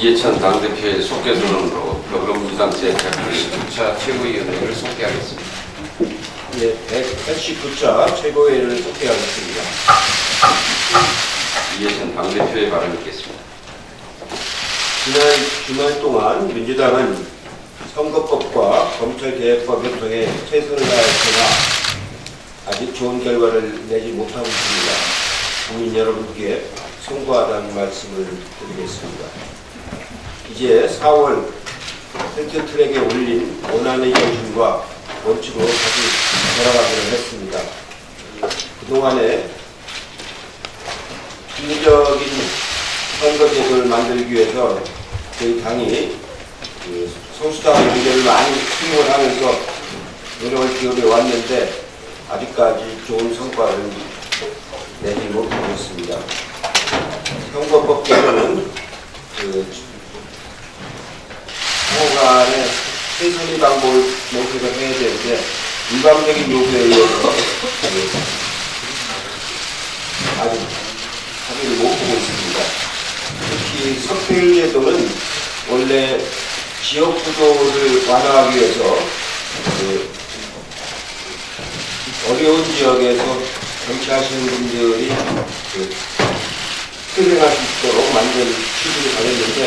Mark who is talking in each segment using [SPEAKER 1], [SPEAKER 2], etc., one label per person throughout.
[SPEAKER 1] 이해찬 당대표의 속개선언으로 더불어민주당 제189차 최고위원회를 속개하겠습니다.
[SPEAKER 2] 예, 189차 최고위원회를 속개하겠습니다.
[SPEAKER 1] 이해찬 당대표의 발언을 듣겠습니다.
[SPEAKER 2] 지난 주말 동안 민주당은 선거법과 검찰개혁법 협정에 최선을 다했으나 아직 좋은 결과를 내지 못하고 있습니다. 국민 여러분께 송구하다는 말씀을 드리겠습니다. 이제 4월 헬트트랙에 올린 원안의 정신과 원칙으로 다시 돌아가기로 했습니다. 그동안에 합리적인 선거제도를 만들기 위해서 저희 당이 소수당의 의견을 많이 수용을 하면서 노력을 기울여 왔는데 아직까지 좋은 성과를 내지 못하고 있습니다. 선거법제도는 상호간의 최선의 방법을 모색을 해야 되는데 일방적인 요구에 의해서 아직 합의를 못 보고 있습니다. 특히 석패율제도는 원래 지역구도를 완화하기 위해서 어려운 지역에서 정치하시는 분들이 실행할 수 있도록 만든 취지를 가졌는데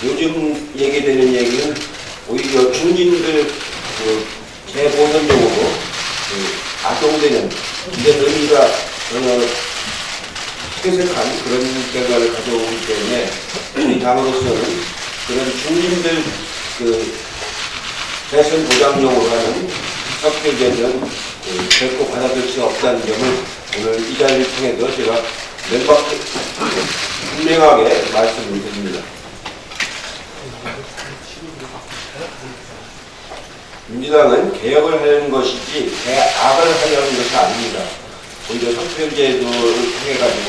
[SPEAKER 2] 요즘 얘기되는 얘기는 오히려 중진들 재보선용으로 악용되는 이런 의미가 전혀 퇴색한 그런 결과를 가져오기 때문에 우리 당으로서는 그런 중진들 대선 보장용으로 하는 석패제도는 결코 받아들일 수 없다는 점을 오늘 이 자리를 통해서 제가 분명하게 말씀을 드립니다. 민주당은 개혁을 하려는 것이지 개악을 하려는 것이 아닙니다. 오히려 석패제도를 통해가지고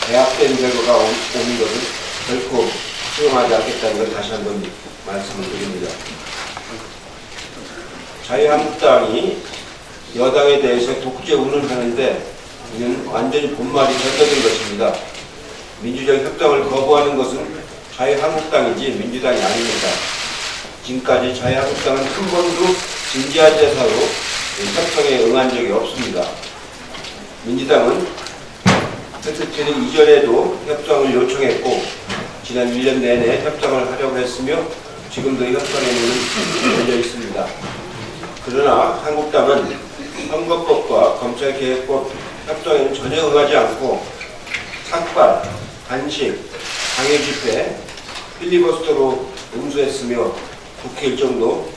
[SPEAKER 2] 개악된 결과가 오는 것은 결코 수용하지 않겠다는 걸 다시 한번 말씀을 드립니다. 자유한국당이 여당에 대해서 독재 운운하는데 이는 완전히 본말이 전적인 것입니다. 민주적 협상을 거부하는 것은 자유한국당이지 민주당이 아닙니다. 지금까지 자유한국당은 한 번도 진지한 대사로 협상에 응한 적이 없습니다. 민주당은 헬트트랙 이전에도 협상을 요청했고 지난 1년 내내 협상을 하려고 했으며 지금도 협상의 문은 열려 있습니다. 그러나 한국당은 선거법과 검찰개혁법 협상에는 전혀 응하지 않고 삭발, 단식, 방해집회, 필리버스터로 응수했으며 국회 일정도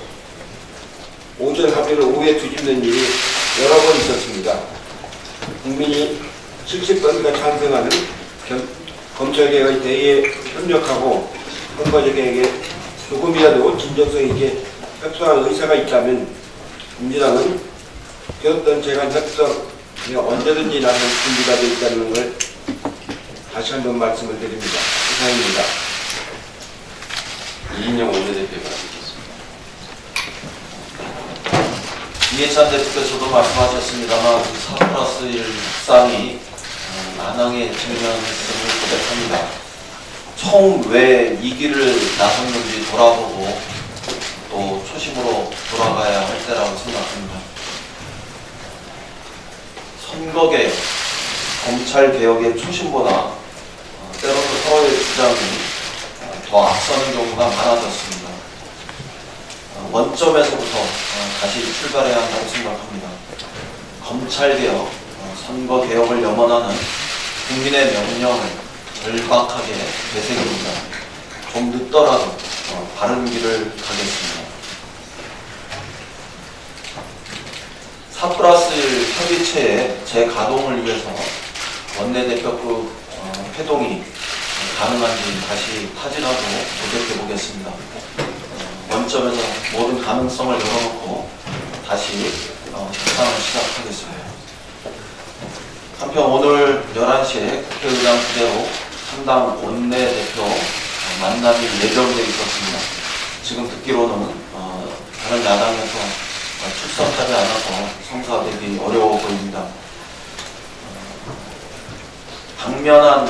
[SPEAKER 2] 오전 합의를 오후에 뒤집는 일이 여러 번 있었습니다. 국민이 70%가 찬성하는 검찰개혁의 대의에 협력하고 선거제도에게 조금이라도 진정성 있게 협상할 의사가 있다면 민주당은 어떤 재간 협상에 언제든지 나설 준비가 되어 있다는 걸 다시 한번 말씀을 드립니다. 이상입니다.
[SPEAKER 1] 이인영 원내대표가 말씀하셨습니다.
[SPEAKER 3] 이해찬 대표께서도 말씀하셨습니다만 4+1 협상이 난항의 측면성을 고백합니다. 처음 왜 이 길을 나섰는지 돌아보고 또 초심으로 돌아가야 할 때라고 생각합니다. 선거개혁, 검찰개혁의 초심보다 때로는 서로의 주장이 더 앞서는 경우가 많아졌습니다. 원점에서부터 다시 출발해야 한다고 생각합니다. 검찰개혁, 선거개혁을 염원하는 국민의 명령을 절박하게 되새깁니다. 좀 늦더라도 바른 길을 가겠습니다. 4+1 협의체의 재가동을 위해서 원내대표급 회동이 가능한지 다시 타진하고 도전해 보겠습니다. 원점에서 모든 가능성을 열어놓고 다시 협상을 시작하겠습니다. 한편 오늘 11시에 국회의장 주재로 3당 원내대표 만남이 예정되어 있었습니다. 지금 듣기로는 다른 야당에서 출석하지 않아서 성사되기 어려워 보입니다. 당면한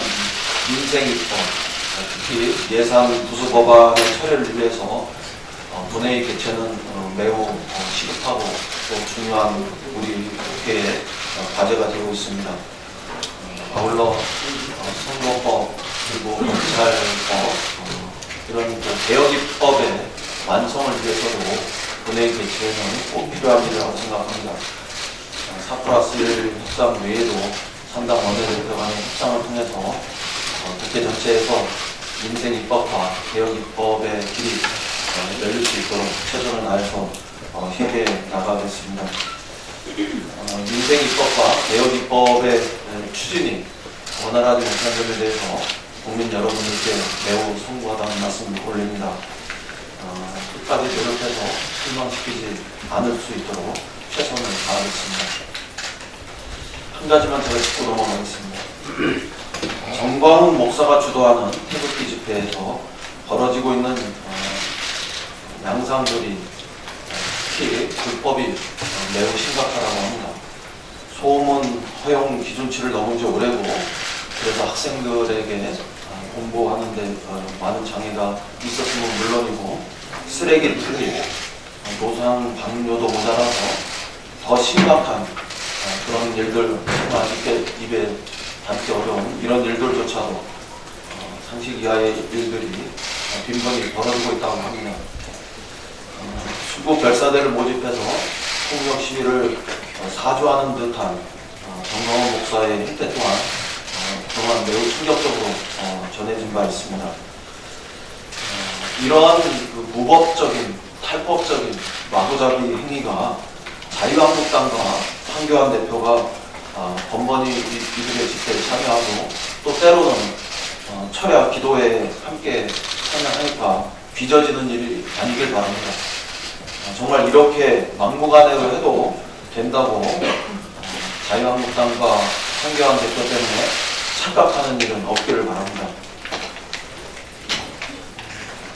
[SPEAKER 3] 민생 입법, 특히 예산 부수 법안의 처리를 위해서 본회의 개최는 매우 시급하고 또 중요한 우리 국회의 과제가 되고 있습니다. 아울러 선거법 그리고 검찰법 이런 개혁 입법의 완성을 위해서도 본회의 개최는 꼭 필요한 일이라고 생각합니다. 4+1 협상 외에도 상당 원내대표 간의 협상을 통해서 국회 전체에서 민생 입법과 개혁 입법의 길이 열릴 수 있도록 최선을 다해서 협의해 나가겠습니다. 민생 입법과 개혁 입법의 추진이 원활하지 못한 점에 대해서 국민 여러분들께 매우 송구하다는 말씀을 올립니다. 끝까지 노력해서 실망시키지 않을 수 있도록 최선을 다하겠습니다. 한 가지만 제가 짚고 넘어가겠습니다. 정광훈 목사가 주도하는 태극기 집회에서 벌어지고 있는 양상들이 특히 불법이 매우 심각하다고 합니다. 소음은 허용 기준치를 넘은 지 오래고 그래서 학생들에게 공부하는데 많은 장애가 있었으면 물론이고 쓰레기 투기, 노상 방뇨도 모자라서 더 심각한 그런 일들, 아직도 입에 담기 어려운 이런 일들조차도 상식 이하의 일들이 빈번히 벌어지고 있다고 합니다. 수구 별사대를 모집해서 폭력 시위를 사주하는 듯한 정광훈 목사의 행태 또한 그동안 매우 충격적으로 전해진 바 있습니다. 이러한 그 무법적인, 탈법적인 마구잡이 행위가 자유한국당과 황교안 대표가 번번이 이들의 집회에 참여하고 또 때로는 철야 기도에 함께 참여하니까 빚어지는 일이 아니길 바랍니다. 정말 이렇게 막무가내로 해도 된다고 자유한국당과 황교안 대표 때문에 착각하는 일은 없기를 바랍니다.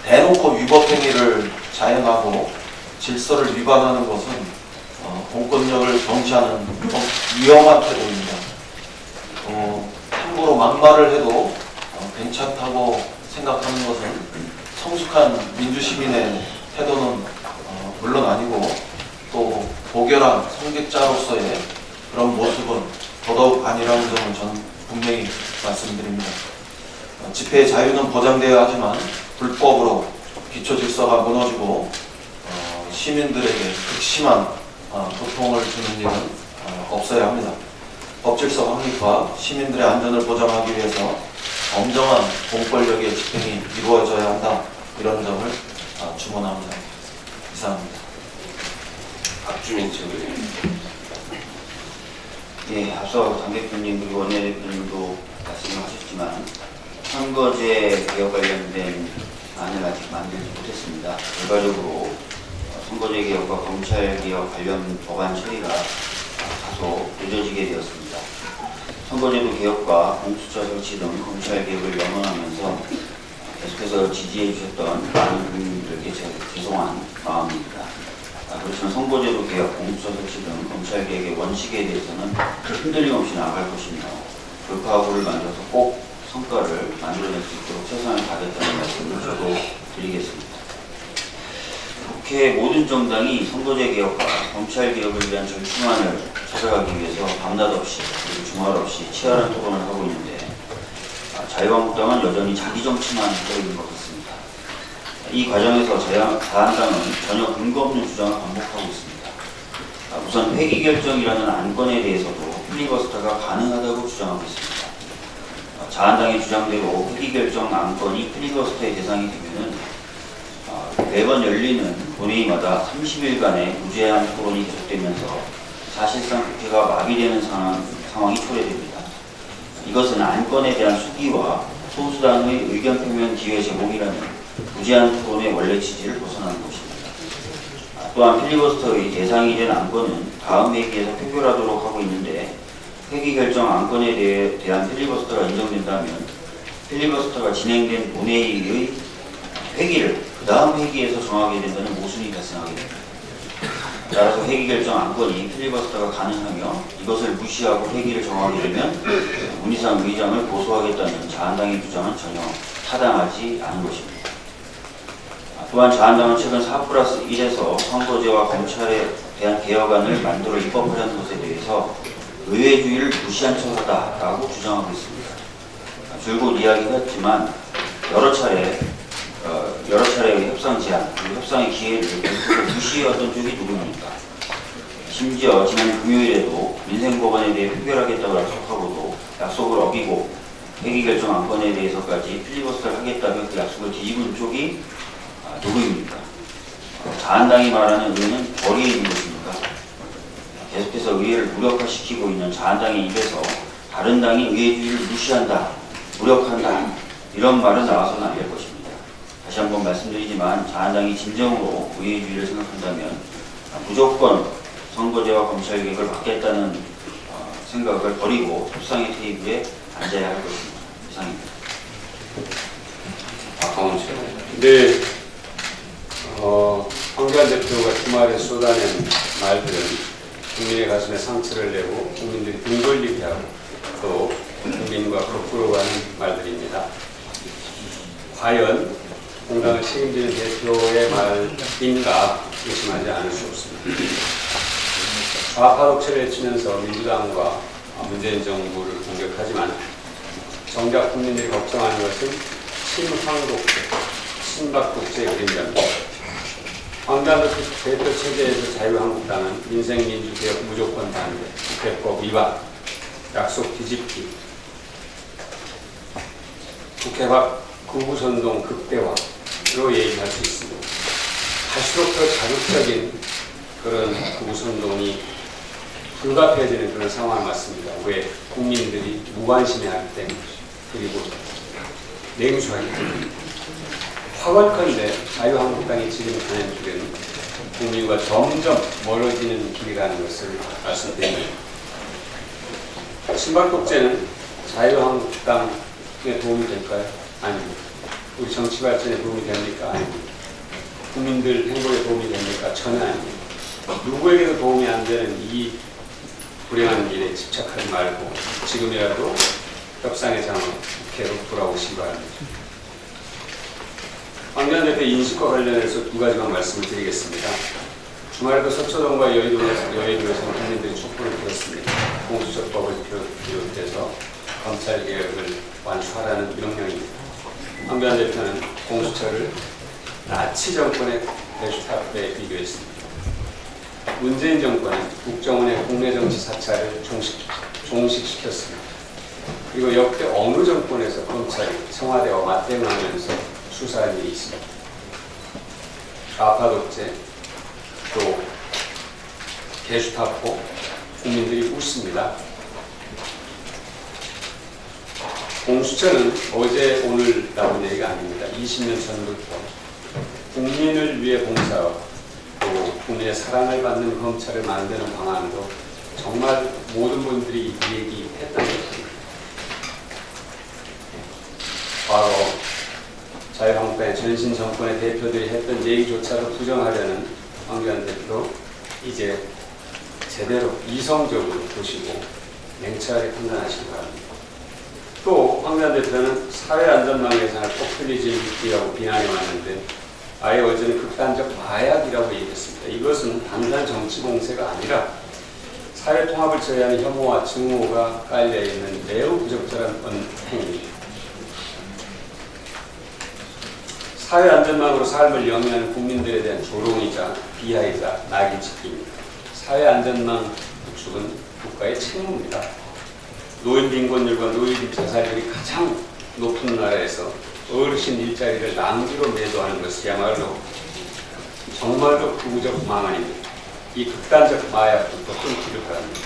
[SPEAKER 3] 대놓고 위법행위를 자행하고 질서를 위반하는 것은 공권력을 정치하는 위험한 태도입니다. 함부로 막말을 해도 괜찮다고 생각하는 것은 성숙한 민주시민의 태도는 물론 아니고 또 보결한 성직자로서의 그런 모습은 더더욱 아니라는 점을 저는 분명히 말씀드립니다. 집회의 자유는 보장되어야 하지만 불법으로 기초 질서가 무너지고 시민들에게 극심한 고통을 주는 일은 없어야 합니다. 법질서 확립과 시민들의 안전을 보장하기 위해서 엄정한 공권력의 집행이 이루어져야 한다. 이런 점을 주문합니다. 이상입니다.
[SPEAKER 1] 박주민 최고위원.
[SPEAKER 4] 예, 앞서 당 대표님 그리고 원내대표님도 말씀하셨지만 선거제 개혁 관련된 안을 아직 만들지 못했습니다. 결과적으로 선거제 개혁과 검찰 개혁 관련 법안 처리가 다소 늦어지게 되었습니다. 선거제도 개혁과 공수처 설치 등 검찰 개혁을 염원하면서 계속해서 지지해 주셨던 많은 국민들에게 죄송한 마음입니다. 그렇지만 선거제도 개혁, 공수처 설치 등 검찰 개혁의 원칙에 대해서는 흔들림 없이 나아갈 것이며 돌파구를 만들어서 꼭 성과를 만들어낼 수 있도록 최선을 다하겠다는 말씀을 저도 드리겠습니다. 국회 모든 정당이 선거제 개혁과 검찰 개혁을 위한 절충안을 찾아가기 위해서 밤낮 없이 그리고 주말 없이 치열한 토론을 하고 있는데 자유한국당은 여전히 자기 정치만 하고 있는 것 같습니다. 이 과정에서 자한당은 전혀 근거 없는 주장을 반복하고 있습니다. 우선 회기결정이라는 안건에 대해서도 필리버스터가 가능하다고 주장하고 있습니다. 자한당의 주장대로 회기결정 안건이 필리버스터의 대상이 되면은 매번 열리는 본회의마다 30일간의 무제한 토론이 계속되면서 사실상 국회가 마비되는 상황이 초래됩니다. 이것은 안건에 대한 수기와 소수당의 의견 표명 기회 제공이라는 무제한 토론의 원래 취지를 벗어나는 것입니다. 또한 필리버스터의 대상이 된 안건은 다음 회기에서 표결하도록 하고 있는데 회기 결정 안건에 대한 필리버스터가 인정된다면 필리버스터가 진행된 본회의의 회기를 그 다음 회기에서 정하게 된다는 모순이 발생하게 됩니다. 따라서 회기 결정 안건이 필리버스터가 가능하며 이것을 무시하고 회기를 정하게 되면 문희상 의장을 고소하겠다는 자한당의 주장은 전혀 타당하지 않은 것입니다. 또한 자한당은 최근 4+1에서 선거제와 검찰에 대한 개혁안을 만들어 입법하려는 것에 대해서 의회주의를 무시한 척하다라고 주장하고 있습니다. 줄곧 이야기했지만 여러 차례 협상 제안, 그리고 협상의 기회를 무시해왔던 쪽이 누구입니까? 심지어 지난 금요일에도 민생법안에 대해 표결하겠다고 약속하고도 약속을 어기고 회기 결정 안건에 대해서까지 필리버스터를 하겠다며 그 약속을 뒤집은 쪽이 누구입니까? 자한당이 말하는 의회는 어디에 있는 것입니까? 계속해서 의회를 무력화시키고 있는 자한당의 입에서 다른 당이 의회주의를 무시한다, 무력한다 이런 말은 나와서는 안 될 것입니다. 다시 한번 말씀드리지만 자한당이 진정으로 의회주의를 생각한다면 무조건 선거제와 검찰개혁을 막겠다는 생각을 버리고 협상의 테이블에 앉아야 할 것입니다. 이상입니다.
[SPEAKER 1] 박광훈 씨.
[SPEAKER 5] 네, 황교안 대표가 주말에 쏟아낸 말들은 국민의 가슴에 상처를 내고 국민들이 등 돌리게 하고 또 국민과 거꾸로 가는 말들입니다. 과연 공당을 책임지는 대표의 말인가 의심하지 않을 수 없습니다. 좌파 독재를 외치면서 민주당과 문재인 정부를 공격하지만 정작 국민들이 걱정하는 것은 친황 독재, 친박 독재의 그림자입니다. 황교안 대표 체제에서 자유한국당은 민생민주개혁 무조건 반대, 국회법 위반, 약속 뒤집기, 국회 밖 구구선동 극대화로 얘기할 수 있습니다. 갈수록 더 자극적인 그런 구구선동이 불가피해지는 그런 상황을 맞습니다. 왜? 국민들이 무관심해하기 때문에 그리고 냉소하기 때문에 확언컨대 자유한국당이 지금 가는 길은 국민과 점점 멀어지는 길이라는 것을 말씀드립니다. 친박 독재는 자유한국당에 도움이 될까요? 아닙니다. 우리 정치 발전에 도움이 됩니까? 아닙니다. 국민들 행복에 도움이 됩니까? 전혀 아닙니다. 누구에게도 도움이 안 되는 이 불행한 일에 집착하지 말고 지금이라도 협상의 장을 국회로 돌아오시기 바랍니다. 황교안 대표 인식과 관련해서 두 가지만 말씀을 드리겠습니다. 주말에도 서초동과 여의도에서 국민들이 촛불을 들었습니다. 공수처법을 비롯해서 검찰개혁을 완수하라는 명령입니다. 황교안 대표는 공수처를 나치 정권의 대슈타프에 비교했습니다. 문재인 정권은 국정원의 국내 정치 사찰을 종식시켰습니다. 그리고 역대 어느 정권에서 검찰이 청와대와 맞대응하면서 수사한 일이 있습니다. 좌파 독재, 또 게슈타포, 국민들이 웃습니다. 공수처는 어제 오늘 나온 얘기가 아닙니다. 20년 전부터 국민을 위해 봉사하고 또 국민의 사랑을 받는 검찰을 만드는 방안으로 정말 모든 분들이 얘기했던 것입니다. 과거 자유한국당의 전신 정권의 대표들이 했던 얘기조차도 부정하려는 황교안 대표 이제 제대로 이성적으로 보시고 냉철하게 판단하시기 바랍니다. 또 황교안 대표는 사회안전망 예산을 포퓰리즘이라고 비난해 왔는데 아예 어제는 극단적 마약이라고 얘기했습니다. 이것은 단순한 정치 공세가 아니라 사회 통합을 저해하는 혐오와 증오가 깔려있는 매우 부적절한 행위입니다. 사회안전망으로 삶을 영위하는 국민들에 대한 조롱이자 비하이자 낙인찍기입니다. 사회안전망 구축은 국가의 책무입니다. 노인 빈곤율과 노인 자살률이 가장 높은 나라에서 어르신 일자리를 낭비로 매도하는 것이야말로 정말로 극우적 망언입니다. 이 극단적 마약부터 끊기를 바랍니다.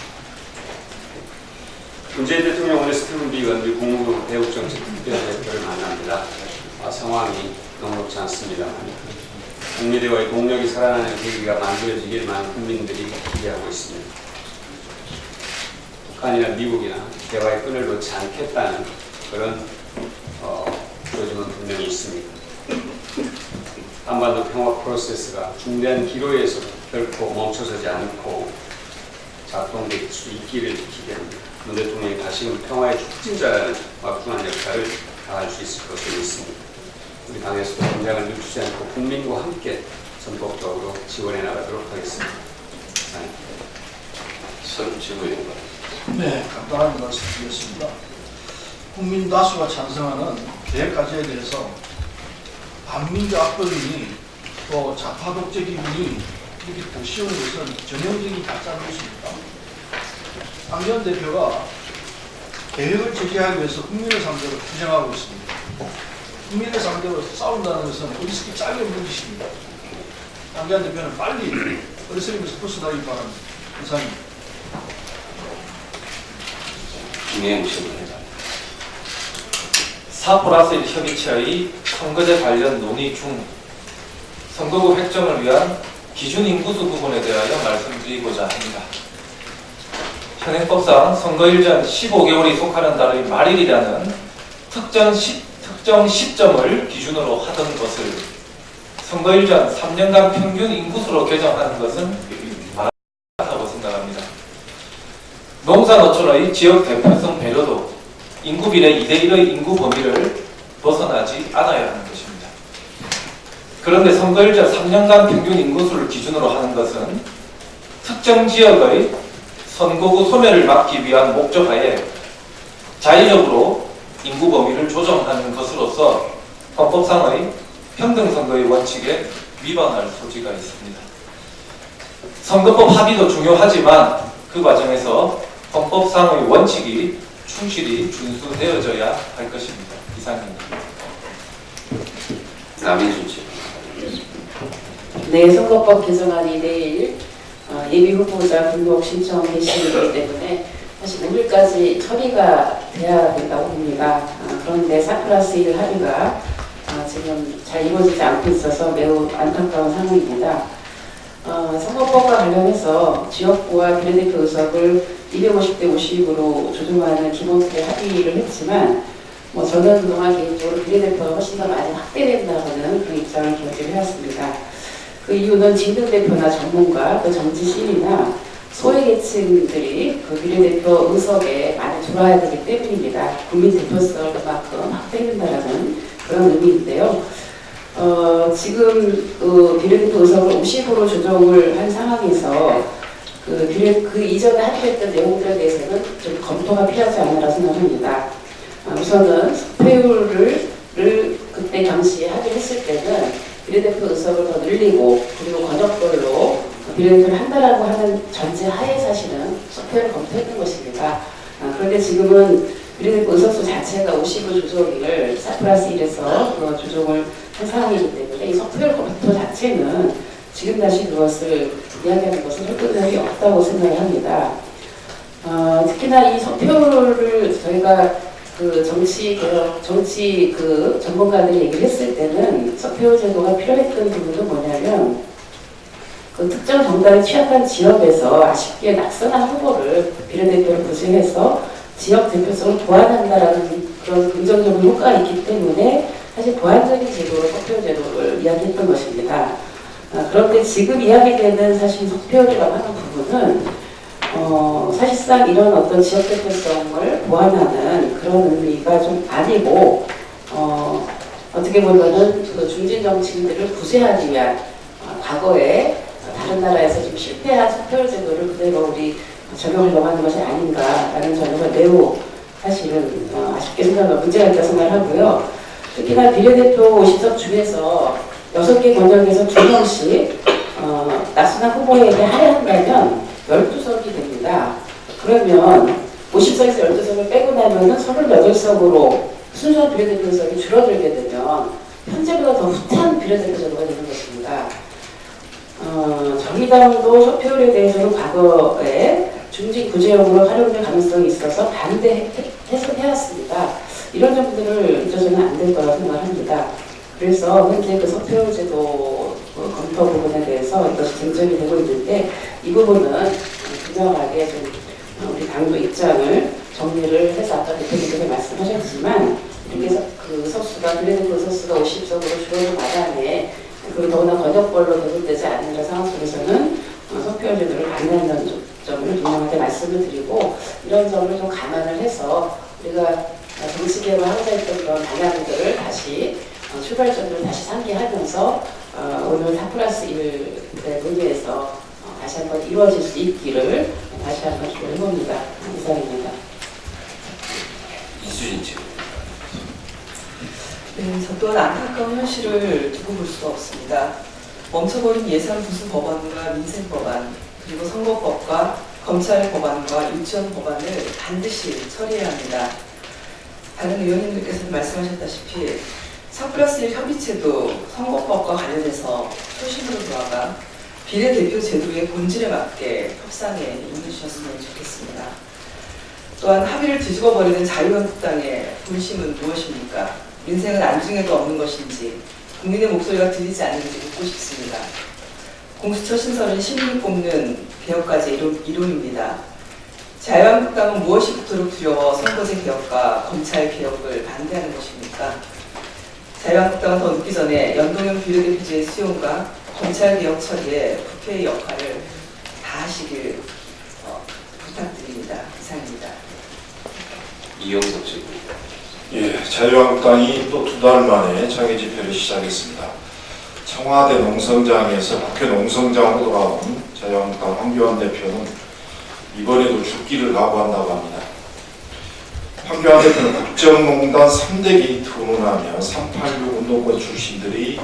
[SPEAKER 5] 문재인 대통령 오늘 스티븐 비건 미 국무부 대북정책특별대표를 만납니다. 상황이 녹록지 않습니다만 북미대화의 동력이 살아나는 계기가 만들어지길만 국민들이 기대하고 있습니다. 북한이나 미국이나 대화의 끈을 놓지 않겠다는 그런 조짐은 분명히 있습니다. 한반도 평화 프로세스가 중대한 기로에 있어서 결코 멈춰서지 않고 작동될 수 있기를 기대합니다. 문 대통령이 다시금 평화의 촉진자라는 막중한 역할을 다할 수 있을 것으로 믿습니다. 우리 당에서도 긴장을 늦추지 않고 국민과 함께 전폭적으로 지원해 나가도록 하겠습니다.
[SPEAKER 1] 최고위원과
[SPEAKER 6] 네, 간단하게 말씀드리겠습니다. 국민 다수가 찬성하는 계획까지에 대해서 반민주 압벌이니 또 좌파 독재 기분이 이렇게 득시오는 것은 전형적인 가짜 뉴스입니다. 황교안 대표가 계획을 제기하기 위해서 국민을 상대로 투쟁하고 있습니다. 국민을 상대로 싸운다는 것은 어리석기 짝이 없는 짓입니다. 황교안 대표는 빨리 어리석임에서 벗어나기 바랍니다. 이상입니다.
[SPEAKER 1] 김혜영 최고위원.
[SPEAKER 7] 4+1 협의체의 선거제 관련 논의 중 선거구 획정을 위한 기준 인구수 부분에 대하여 말씀드리고자 합니다. 현행법상 선거일 전 15개월이 속하는 달의 말일이라는 특정 시점을 기준으로 하던 것을 선거일 전 3년간 평균 인구수로 개정하는 것은 맞다고 생각합니다. 농사노촌의 지역 대표성 배려도 인구 비례 2대1의 인구 범위를 벗어나지 않아야 하는 것입니다. 그런데 선거일 전 3년간 평균 인구수를 기준으로 하는 것은 특정 지역의 선거구 소멸을 막기 위한 목적하에 자의적으로 인구 범위를 조정하는 것으로서 헌법상의 평등선거의 원칙에 위반할 소지가 있습니다. 선거법 합의도 중요하지만 그 과정에서 헌법상의 원칙이 충실히 준수되어져야 할 것입니다. 이상입니다.
[SPEAKER 1] 남인순 씨.
[SPEAKER 8] 네, 선거법 개정안이 내일 예비 후보자 등록 신청 개시이기 때문에 사실 오늘까지 처리가 돼야 된다고 봅니다. 그런데 4+1 합의가 지금 잘 이루어지지 않고 있어서 매우 안타까운 상황입니다. 선거법과 관련해서 지역구와 비례대표 의석을 250대 50으로 조정하는 기본틀에 합의를 했지만 저는 그동안 개인적으로 비례대표가 훨씬 더 많이 확대된다는 그런 입장을 견지를 해왔습니다. 그 이유는 진등대표나 전문가, 또 정치시민이나 소외계층들이 그 비례대표 의석에 많이 들어와야 되기 때문입니다. 국민 대표성을 그만큼 확대된다는 그런 의미인데요. 지금 그 비례대표 의석을 50으로 조정을 한 상황에서 그 이전에 합의했던 내용들에 대해서는 좀 검토가 필요하지 않나라고 생각합니다. 우선은 석패율을 그때 당시에 합의했을 때는 비례대표 의석을 더 늘리고 그리고 권역별로 비례대표를 한다라고 하는 전제 하에 사실은 석패율을 검토했던 것입니다. 그런데 지금은 비례대표 의석수 자체가 50을 조정을 4+1에서 조정을 한 상황이기 때문에 이 석패율 검토 자체는 지금 다시 그것을 이야기하는 것은 혈근력이 없다고 생각을 합니다. 특히나 이 석패율을 저희가 그 정치 전문가들이 얘기를 했을 때는 석패율 제도가 필요했던 부분은 뭐냐면 그 특정 정당이 취약한 지역에서 아쉽게 낙선한 후보를 비례대표를 구성해서 지역 대표성을 보완한다라는 그런 긍정적인 효과가 있기 때문에 사실 보완적인 제도로 석패율 제도를 이야기했던 것입니다. 그런데 지금 이야기되는 사실 석패율이라고 하는 부분은 사실상 이런 어떤 지역 대표성을 보완하는 그런 의미가 좀 아니고 어떻게 보면은 그 중진 정치인들을 구제하기 위한 과거에 다른 나라에서 좀 실패한 석패율 제도를 그대로 우리 적용하려고 하는 것이 아닌가라는 점에서 매우 사실은 아쉽게 생각하고 문제가 있다고 생각하고요. 특히나 비례대표 50석 중에서 6개 권역에서 2명씩 낙선한 후보에게 할애한다면 12석이 됩니다. 그러면 50석에서 12석을 빼고 나면은 38석으로 순수한 비례대표석이 줄어들게 되면 현재보다 더 후퇴한 비례대표 제도가 되는 것입니다. 정의당도 석패율에 대해서는 과거에 중진 구제용으로 활용될 가능성이 있어서 반대해왔습니다. 이런 점들을 잊어서는 안 될 거라고 생각합니다. 그래서 현재 그 석패율 제도 검토 부분에 대해서 이것이 쟁점이 되고 있는데 이 부분은 분명하게 좀 우리 당도 입장을 정리를 해서 아까 대표님께서 말씀하셨지만 이렇게 그 석수가 비례대표 석수가 50석으로 줄어든 마당에 그리고 더구나 권역별로 배분되지 않는 상황 속에서는 아니라는 점을 분명하게 말씀을 드리고 이런 점을 좀 감안을 해서 우리가 정치개혁을 하고자 했던 그런 방향들을 다시 출발점을 다시 상기하면서 오늘 4+1의 논의에서 다시 한번 이루어질 수 있기를 다시 한번 기도해봅니다. 이상입니다.
[SPEAKER 1] 이수진 최고.
[SPEAKER 9] 네, 저 또한 안타까운 현실을 두고 볼 수가 없습니다. 멈춰버린 예산 부수 법안과 민생 법안, 그리고 선거법과 검찰 법안과 유치원 법안을 반드시 처리해야 합니다. 다른 의원님들께서도 말씀하셨다시피 4+1 협의체도 선거법과 관련해서 초심으로 돌아가 비례대표 제도의 본질에 맞게 협상에 임해주셨으면 좋겠습니다. 또한 합의를 뒤집어버리는 자유한국당의 본심은 무엇입니까? 민생은 안중에도 없는 것인지 국민의 목소리가 들리지 않는지 묻고 싶습니다. 공수처 신설은 시민이 뽑는 개혁까지 이론입니다. 자유한국당은 무엇이 그토록 두려워 선거제 개혁과 검찰 개혁을 반대하는 것입니까? 자유한국당은 더 늦기 전에 연동형 비례대표제의 수용과 검찰 개혁 처리에 국회의 역할을 다하시길 부탁드립니다. 이상입니다.
[SPEAKER 1] 이영석 최고.
[SPEAKER 10] 예, 자유한국당이 또 2달 만에 장애 집회를 시작했습니다. 청와대 농성장에서 국회 농성장으로 돌아온 자유한국당 황교안 대표는 이번에도 죽기를 각오한다고 합니다. 황교안 대표는 국정농단 3대 게이트 운운하며 386 운동권 출신들이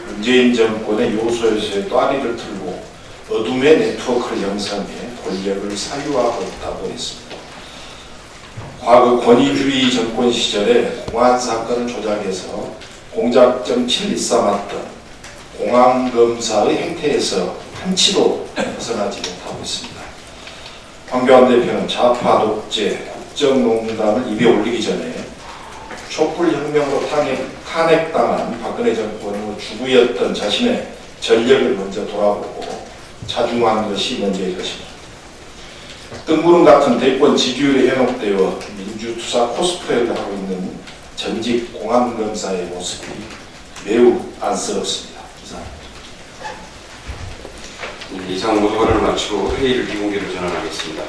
[SPEAKER 10] 문재인 정권의 요소에서의 또아리를 틀고 어둠의 네트워크를 형성해 권력을 사유하고 있다고 했습니다. 과거 권위주의 정권 시절에 공안 사건을 조작해서 공작 정치를 일삼았던 공안검사의 행태에서 한치도 벗어나지 못하고 있습니다. 황교안 대표는 좌파 독재, 국정농단을 입에 올리기 전에 촛불혁명으로 탄핵당한 박근혜 정권의 주구였던 자신의 전력을 먼저 돌아보고 자중한 것이 먼저일 것입니다. 뜬구름 같은 대권 지지율에 현혹되어 민주투사 코스프레를 하고 있는 전직 공안검사의 모습이 매우 안쓰럽습니다. 이상.
[SPEAKER 1] 이상 모두발언을 마치고 회의를 비공개로 전환하겠습니다.